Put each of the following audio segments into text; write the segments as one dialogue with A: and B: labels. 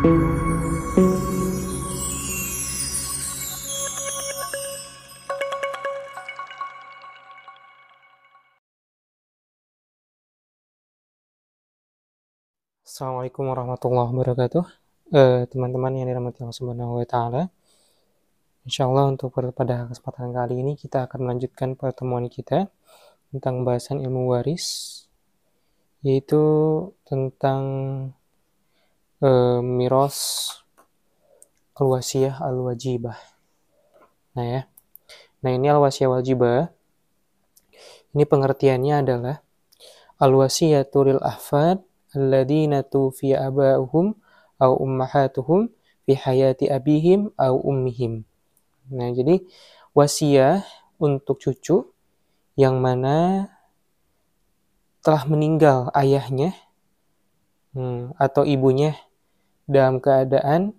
A: Assalamualaikum warahmatullahi wabarakatuh. Teman-teman yang dirahmati Allah Subhanahu wa taala. Insyaallah untuk pada kesempatan kali ini kita akan melanjutkan pertemuan kita tentang bahasan ilmu waris, yaitu tentang miras al-wasiyah al-wajibah. Nah ini al-wasiyah wajibah. Ini pengertiannya adalah al-wasiyatu lil ahfad alladzina tufiya aba'uhum au ummahatuhum fi hayati abihim au ummihim. Nah, jadi wasiat untuk cucu yang mana telah meninggal ayahnya atau ibunya dalam keadaan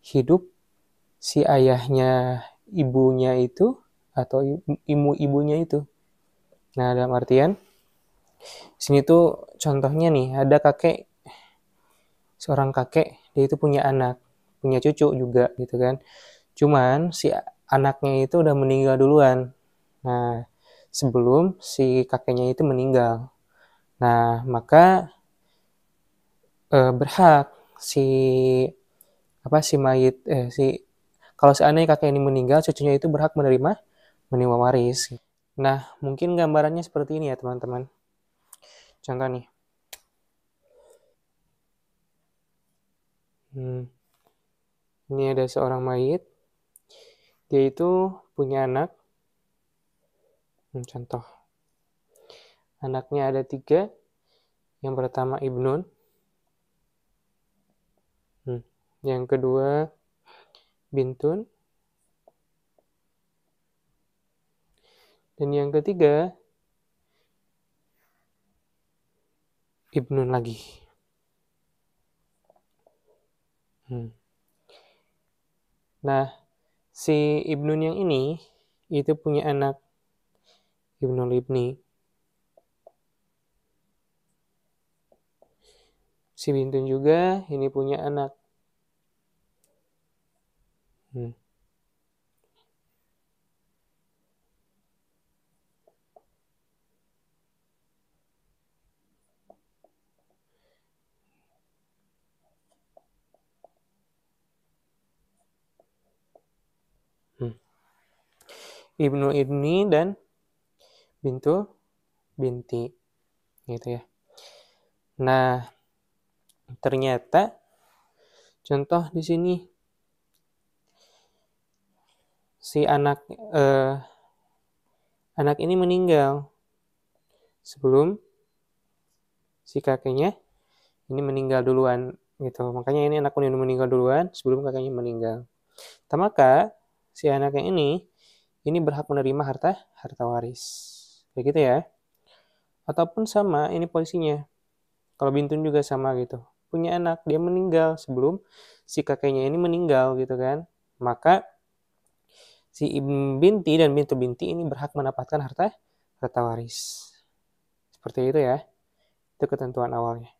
A: hidup si ayahnya ibunya itu atau ibunya itu. Nah, dalam artian sini tuh contohnya nih, ada seorang kakek, dia itu punya anak, punya cucu juga gitu kan. Cuman si anaknya itu udah meninggal duluan. Nah, sebelum si kakeknya itu meninggal. Nah, maka berhak kalau seandainya kakek ini meninggal, cucunya itu berhak menerima waris. Nah, mungkin gambarannya seperti ini ya, teman-teman. Contoh nih. Ini ada seorang mayit. Dia itu punya anak. Contoh. Anaknya ada 3. Yang pertama Ibnun. Yang kedua Bintun. Dan yang ketiga Ibnun lagi. Nah, si Ibnun yang ini itu punya anak Ibnul Ibni. Si Bintun juga ini punya anak. Ibnu Ibni dan Bintu Binti. Gitu ya. Nah, ternyata contoh di sini si anak ini meninggal sebelum si kakeknya ini meninggal duluan gitu. Makanya ini anak ini meninggal duluan sebelum kakeknya meninggal. Maka si anaknya ini berhak menerima harta waris. Kayak gitu ya. Ataupun sama ini posisinya. Kalau Bintun juga sama gitu. Punya anak, dia meninggal sebelum si kakeknya ini meninggal gitu kan. Maka si Ibnu Binti dan Bintu Binti ini berhak mendapatkan harta waris. Seperti itu ya. Itu ketentuan awalnya.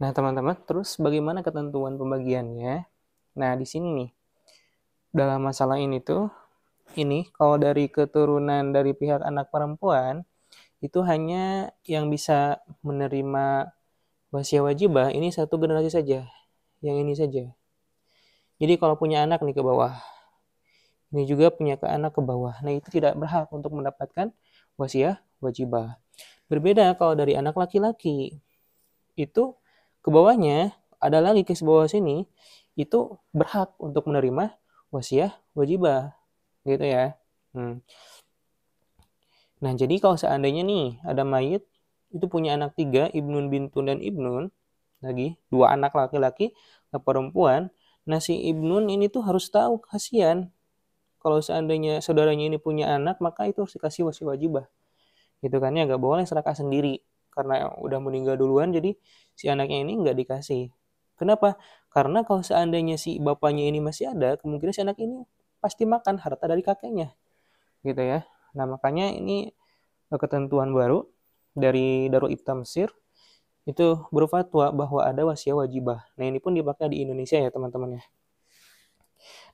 A: Nah, teman-teman, terus bagaimana ketentuan pembagiannya? Nah, di sini nih. Dalam masalah ini tuh, kalau dari keturunan dari pihak anak perempuan, itu hanya yang bisa menerima wasiat wajibah ini 1 generasi saja. Yang ini saja. Jadi kalau punya anak nih ke bawah, ini juga punya anak ke bawah. Nah, itu tidak berhak untuk mendapatkan wasiat wajibah. Berbeda kalau dari anak laki-laki. Itu ke bawahnya ada lagi ke bawah sini, itu berhak untuk menerima wasiat wajibah. Gitu ya. Nah, jadi kalau seandainya nih ada mayit itu punya anak 3, Ibnun, Bintun, dan Ibnun, lagi 2 anak laki-laki, perempuan. Nah, si Ibnun ini tuh harus tahu, kasihan. Kalau seandainya saudaranya ini punya anak, maka itu harus dikasih wasiat wajibah. Gitu kan ya, nggak boleh serakah sendiri. Karena udah meninggal duluan, jadi si anaknya ini nggak dikasih. Kenapa? Karena kalau seandainya si bapaknya ini masih ada, kemungkinan si anak ini pasti makan harta dari kakeknya. Gitu ya. Nah, makanya ini ketentuan baru dari Darul Ifta Mesir itu berfatwa bahwa ada wasiah wajibah. Nah, ini pun dipakai di Indonesia ya, teman-teman ya.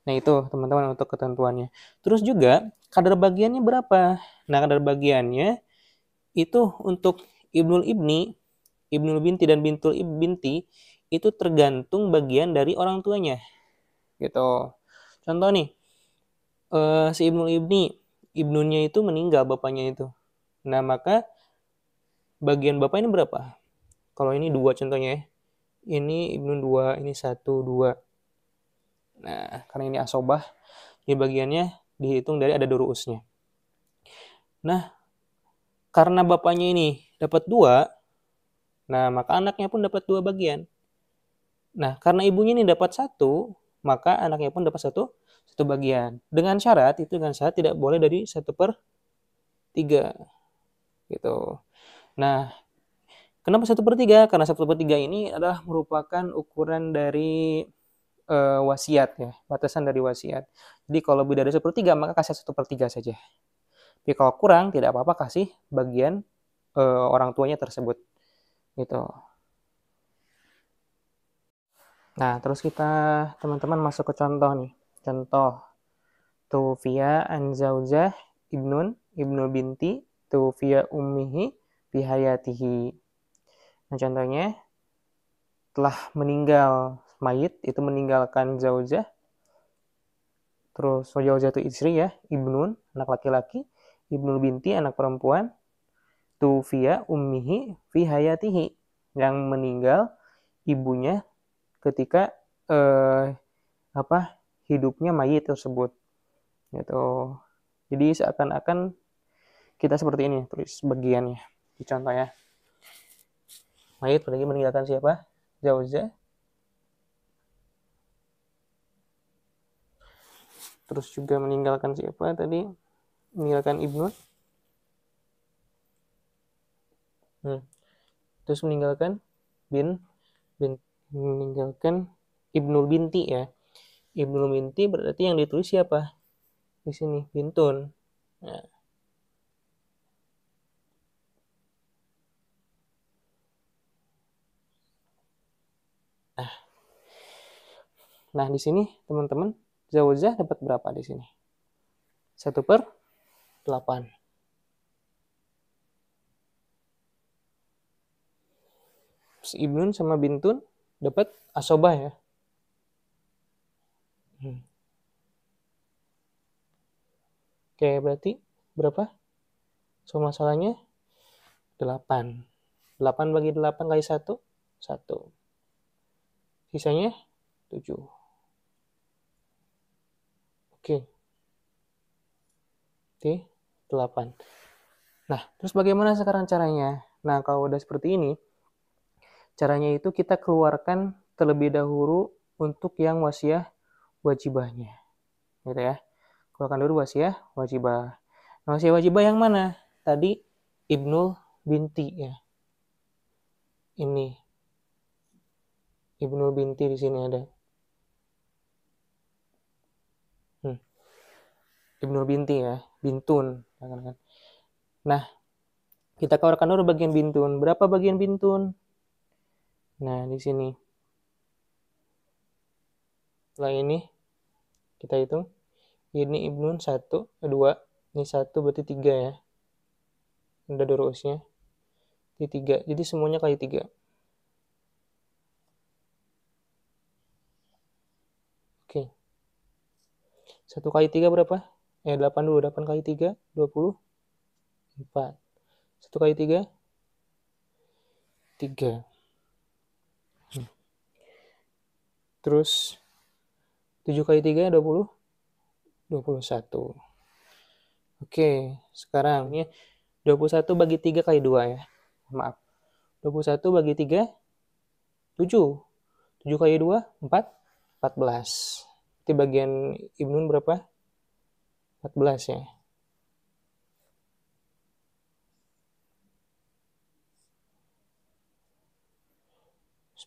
A: Nah, itu teman-teman untuk ketentuannya. Terus juga kadar bagiannya berapa? Nah, kadar bagiannya itu untuk Ibnul Ibni, Ibnul Binti dan Bintul Binti itu tergantung bagian dari orang tuanya. Gitu. Contoh nih, si Ibnul Ibni, ibnunya itu meninggal bapaknya itu. Nah, maka bagian bapak ini berapa? Kalau ini 2 contohnya ya. Ini ibnu 2, ini 1, 2. Nah, karena ini asobah, di bagiannya dihitung dari ada duruusnya. Nah, karena bapaknya ini dapat 2, nah maka anaknya pun dapat 2 bagian. Nah, karena ibunya ini dapat 1, maka anaknya pun dapat satu bagian. Dengan syarat tidak boleh dari 1/3 gitu. Nah, kenapa 1/3? Karena 1/3 ini adalah merupakan ukuran dari wasiat ya, batasan dari wasiat. Jadi kalau lebih dari 1/3 maka kasih 1/3 saja. Tapi kalau kurang tidak apa-apa, kasih bagian orang tuanya tersebut gitu. Nah, terus kita teman-teman masuk ke contoh nih. Contoh tufiya an zaujah ibnu binti tufiya ummihi fi hayatihi. Nah, contohnya telah meninggal mayit itu meninggalkan zaujah, terus zaujah itu istri ya, ibnun anak laki-laki, ibnul binti anak perempuan, tufiya ummihi fi hayatihi yang meninggal ibunya ketika hidupnya mayit tersebut gitu. Jadi seakan-akan kita seperti ini tulis bagiannya di contoh ya. Mayit pergi meninggalkan siapa? Zaujah. Terus juga meninggalkan siapa tadi? Meninggalkan ibnu. Terus meninggalkan bin meninggalkan ibnul binti ya. Ibnul binti berarti yang ditulis siapa? Di sini bintun. Nah, nah di sini teman-teman zaujah dapat berapa di sini? 1/8. Ibnun sama bintun dapat asobah ya. Oke, berarti berapa? So masalahnya 8. 8 bagi 8 kali 1, 1. Sisanya 7. Oke. Oke, 8. Nah, terus bagaimana sekarang caranya? Nah, kalau udah seperti ini, caranya itu kita keluarkan terlebih dahulu untuk yang wasiah wajibahnya. Gitu ya. Keluarkan dulu wasiah wajibah. Nah, wasiah wajibah yang mana? Tadi Ibnul Binti ya. Ini. Ibnul Binti di sini ada. Ibnul Binti ya. Bintun. Nah, kita keluarkan dulu bagian bintun. Berapa bagian bintun? Nah, di sini. Setelah ini, kita hitung. Ini ibnun 1, 2. Ini 1 berarti 3 ya. Udah durusnya. Ini 3. Jadi semuanya kali 3. Oke. 1 kali 3 berapa? 8 dulu. 8 kali 3, 24. 1 kali 3, 3. Terus 7 kali 3, 20. 21. Oke, sekarang ya 21 bagi 3 kali 2 ya. Maaf. 21 bagi 3, 7. 7 kali 2, 4. 14. Itu bagian ibnun berapa? 14 ya.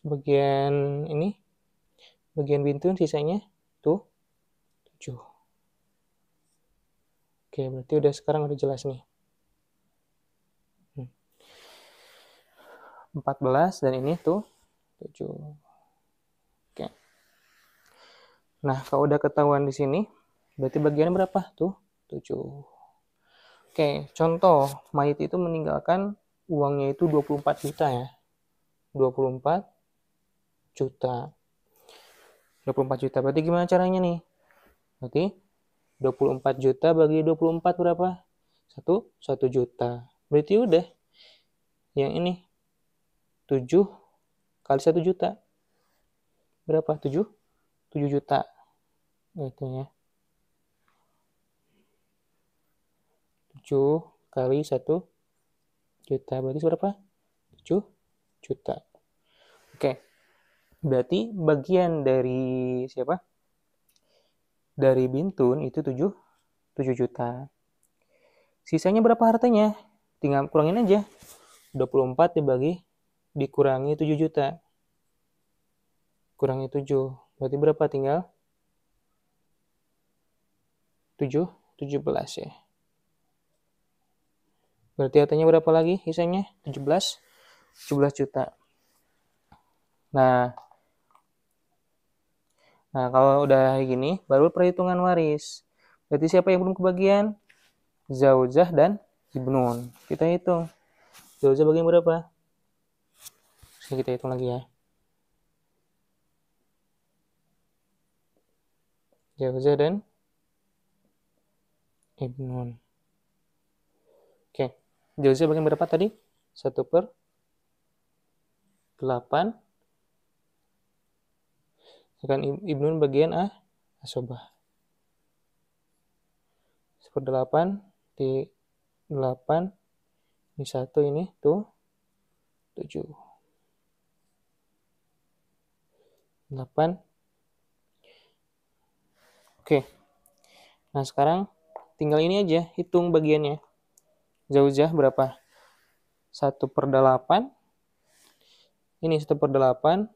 A: Bagian ini, bagian bintun sisanya tuh 7. Oke, berarti sekarang udah jelas nih. 14 dan ini tuh 7. Oke. Nah, kalau udah ketahuan di sini, berarti bagiannya berapa? Tuh, 7. Oke, contoh, mayit itu meninggalkan uangnya itu 24 juta ya. 24 juta. 24 juta. Berarti gimana caranya nih? Berarti 24 juta bagi 24 berapa? 1 juta. Berarti udah. Yang ini 7 kali 1 juta. Berapa? 7? 7 juta. Gitu ya. 7 kali 1 juta. Berarti berapa? 7 juta. Oke. Berarti bagian dari siapa? Dari Bintun itu 7 juta. Sisanya berapa hartanya? Tinggal kurangin aja. 24 dikurangi 7 juta. Kurangi 7. Berarti berapa tinggal? 17 ya. Berarti hartanya berapa lagi sisanya? 17 juta. Nah, kalau udah gini, baru perhitungan waris. Berarti siapa yang belum kebagian? Zaujah dan Ibnun. Kita hitung. Zaujah bagian berapa? Kita hitung lagi ya. Zaujah dan Ibnun. Oke. Zaujah bagian berapa tadi? 1/8. Sedangkan Ibnun bagian asobah. 1/8 di 8. Ini 1, ini tuh 7. 8. Oke. Nah, sekarang tinggal ini aja, hitung bagiannya. Zaujah berapa? 1/8. Ini 1/8.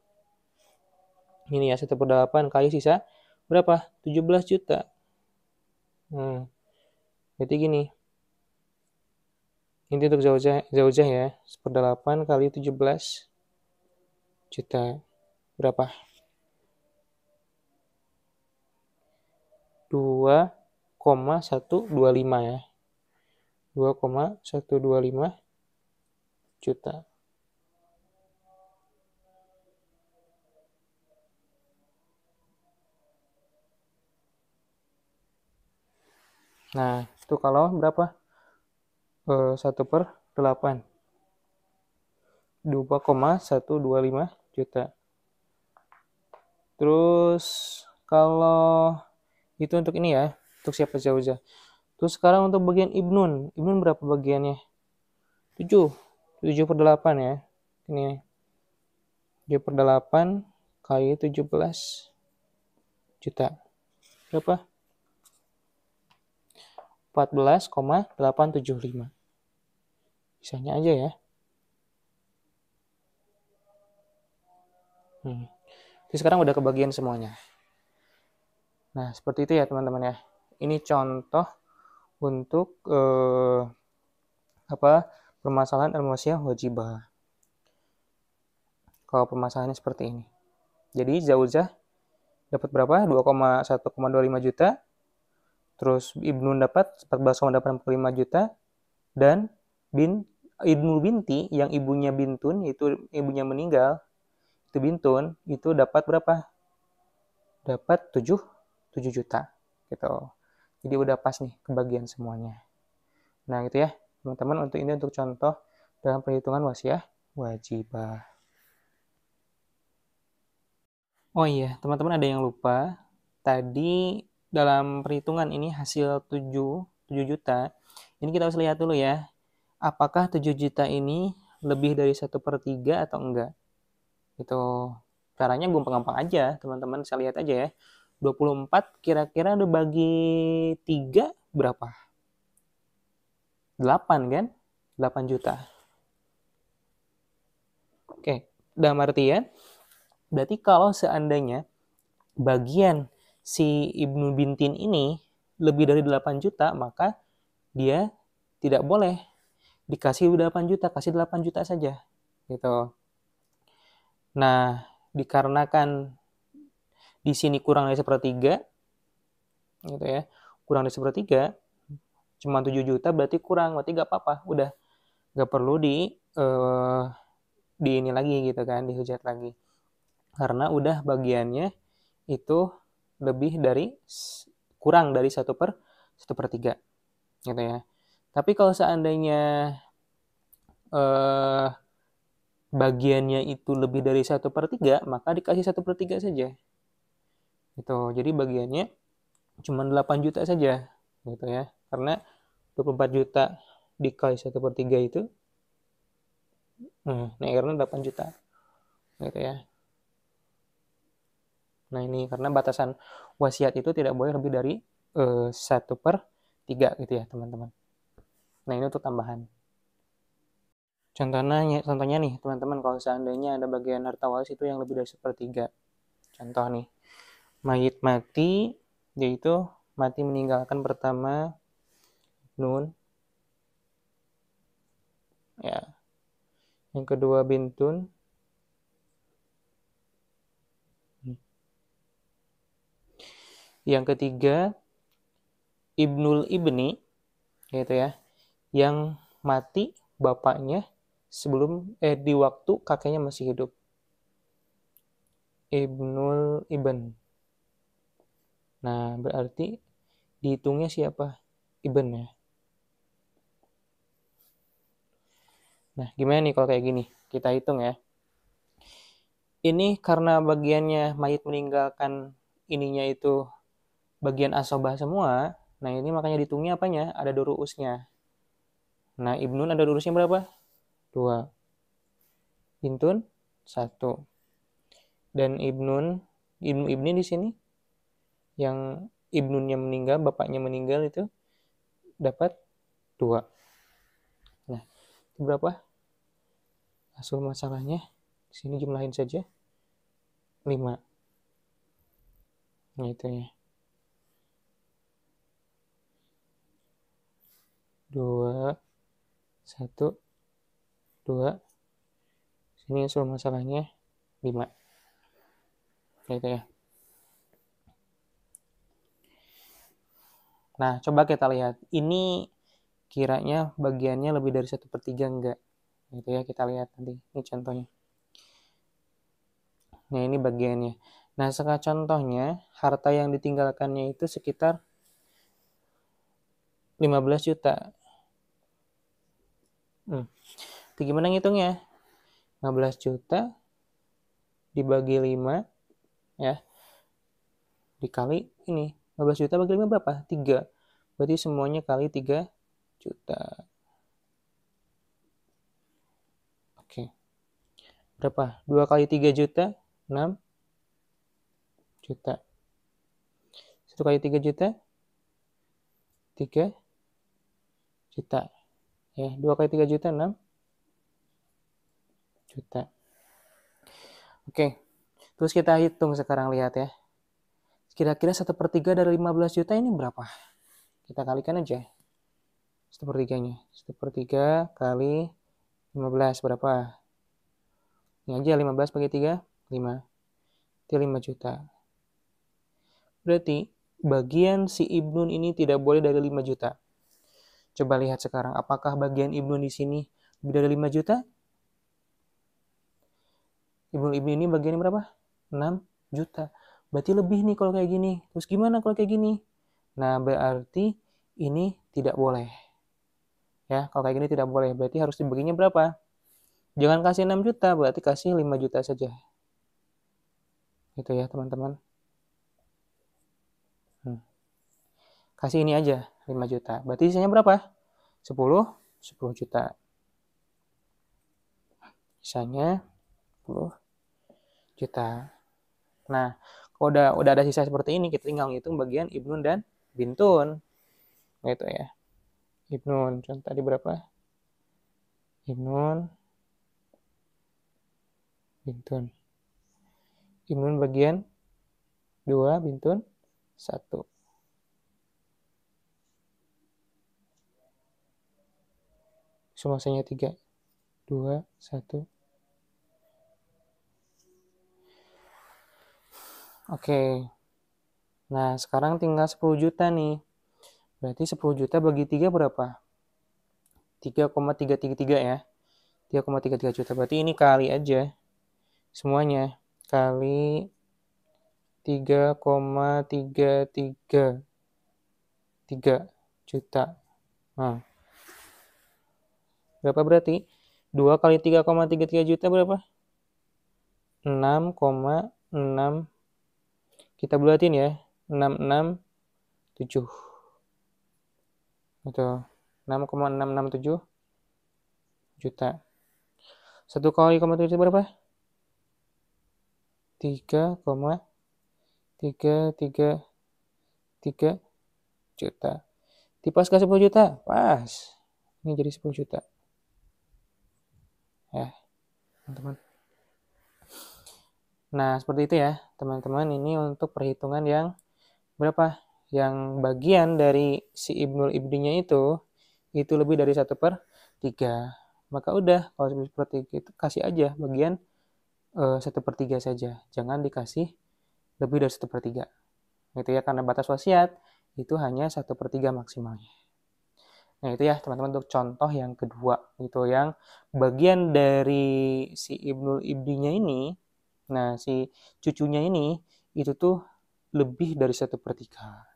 A: Ini ya, 1/8 kali sisa berapa? 17 juta. Berarti gini. Ini untuk zaujah ya. 1/8 kali 17 juta. Berapa? 2,125 ya. 2,125 juta. Nah, itu kalau berapa? 1/8. 2,125 juta. Terus kalau itu untuk ini ya, untuk siapa zaujah. Terus sekarang untuk bagian Ibnun. Ibnun berapa bagiannya? 7. 7/8 ya. Ini 7/8 kali 17 juta. Berapa? 14,875. Sisanya aja ya. Jadi sekarang udah kebagian semuanya. Nah, seperti itu ya teman-teman ya. Ini contoh untuk permasalahan al-wasiyah wajibah. Kalau permasalahannya seperti ini. Jadi zaujah dapat berapa? 2,125 juta. Terus Ibnu dapat 14,845 juta. Dan Ibnu binti yang ibunya Bintun, itu ibunya meninggal, itu Bintun, itu dapat berapa? Dapat 7 juta. Gitu. Jadi udah pas nih kebagian semuanya. Nah, gitu ya. Teman-teman, untuk contoh dalam perhitungan wasiah wajibah. Oh iya, teman-teman ada yang lupa. Tadi dalam perhitungan ini hasil 7 juta. Ini kita harus lihat dulu ya. Apakah 7 juta ini lebih dari 1/3 atau enggak? Itu caranya gampang-gampang aja, teman-teman. Saya lihat aja ya. 24 kira-kira udah bagi 3 berapa? 8 kan? 8 juta. Oke, dalam artian berarti kalau seandainya bagian si Ibnu Bintin ini lebih dari 8 juta, maka dia tidak boleh dikasih 8 juta, kasih 8 juta saja. gitu. Nah, dikarenakan di sini kurang dari sepertiga, gitu ya, kurang dari sepertiga, cuma 7 juta berarti kurang, berarti nggak apa-apa, udah nggak perlu di ini lagi gitu kan, dihujat lagi. Karena udah bagiannya itu lebih dari kurang dari 1/3 gitu ya. Tapi kalau seandainya eh, bagiannya itu lebih dari 1/3, maka dikasih 1/3 saja. Gitu. Jadi bagiannya cuma 8 juta saja gitu ya. Karena 24 juta dikali 1/3 itu nah karena 8 juta gitu ya. Nah ini karena batasan wasiat itu tidak boleh lebih dari 1/3 gitu ya teman-teman. Nah ini untuk tambahan. Contohnya nih teman-teman, kalau seandainya ada bagian harta waris itu yang lebih dari 1/3. Contoh nih, mayit mati, yaitu mati meninggalkan pertama nun, ya, yang kedua bintun, yang ketiga ibnul ibni, gitu ya, yang mati bapaknya di waktu kakeknya masih hidup. Ibnul ibn. Nah, berarti dihitungnya siapa? Ibn ya. Nah, gimana nih kalau kayak gini? Kita hitung ya. Ini karena bagiannya mayit meninggalkan ininya itu bagian asobah semua. Nah, ini makanya dihitungnya apanya? Ada duruusnya. Nah, ibnun ada durusnya berapa? 2. Bintun 1. Dan ibni di sini yang ibnunnya meninggal, bapaknya meninggal itu dapat 2. Nah, itu berapa? Hasil masalahnya di sini jumlahin saja 5. Nah, itu ya. 2 1 2. Sini hasil masalahnya 5. Nah, itu ya. Nah, coba kita lihat. Ini kiranya bagiannya lebih dari 1/3 enggak? Gitu ya, kita lihat nanti. Ini contohnya. Nah, ini bagiannya. Nah, sekarang contohnya, harta yang ditinggalkannya itu sekitar 15 juta. Itu gimana ngitungnya? 15 juta dibagi 5, ya, dikali ini. 15 juta bagi 5 berapa? 3. Berarti semuanya kali 3 juta. Oke. Berapa? 2 kali 3 juta? 6 juta. 1 kali 3 juta? 3 juta. Ya, 2 kali 3 juta? 6 juta. Oke. Terus kita hitung sekarang, lihat ya. Kira-kira 1/3 dari 15 juta ini berapa? Kita kalikan aja. 1/3-nya. 1/3 kali 15 berapa? Ini aja 15 bagi 3, 5. Itu 5 juta. Berarti bagian si Ibnun ini tidak boleh dari 5 juta. Coba lihat sekarang, apakah bagian Ibnun di sini lebih dari 5 juta? Ibnun ini bagiannya berapa? 6 juta. Berarti lebih nih kalau kayak gini. Terus gimana kalau kayak gini? Nah, berarti ini tidak boleh. Ya, kalau kayak gini tidak boleh. Berarti harus dibaginya berapa? Jangan kasih 6 juta, berarti kasih 5 juta saja. Gitu ya, teman-teman. Kasih ini aja, 5 juta. Berarti sisanya berapa? 10 juta. Sisanya 10 juta. Nah, kalau udah ada sisa seperti ini, kita tinggal ngitung bagian ibnun dan bintun. Gitu ya. Ibnun, contoh tadi berapa? Ibnun, bintun. Ibnun bagian 2, bintun 1. Sumasanya 3. 2, 1, Oke. Nah, sekarang tinggal 10 juta nih. Berarti 10 juta bagi 3 berapa? 3,333 ya. 3,33 juta. Berarti ini kali aja semuanya. Kali 3,333 juta. Nah, berapa berarti? 2 kali 3,33 juta berapa? 6,6, kita bulatin ya. 667. Betul. 6,667 juta. 1 kali 0,7 berapa? 3,333 juta. Pas ke 10 juta? Pas. Ini jadi 10 juta. Ya, teman-teman. Nah, seperti itu ya, teman-teman. Ini untuk perhitungan yang berapa? Yang bagian dari si Ibnul Ibninya itu lebih dari 1/3. Maka udah, kalau 1/3 itu kasih aja bagian 1/3 saja. Jangan dikasih lebih dari 1/3. Gitu ya, karena batas wasiat itu hanya 1/3 maksimalnya. Nah, itu ya teman-teman untuk contoh yang kedua, gitu, yang bagian dari si Ibnul Ibninya ini, nah si cucunya ini, itu tuh lebih dari 1/3.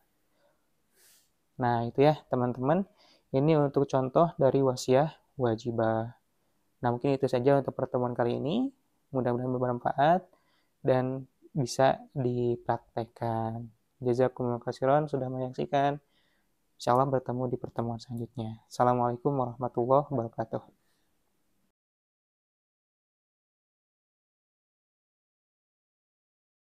A: Nah, itu ya teman-teman, ini untuk contoh dari wasiah wajibah. Nah, mungkin itu saja untuk pertemuan kali ini. Mudah-mudahan bermanfaat dan bisa dipraktekkan. Jazakumullah khairan sudah menyaksikan. Insyaallah bertemu di pertemuan selanjutnya. Assalamualaikum warahmatullahi wabarakatuh.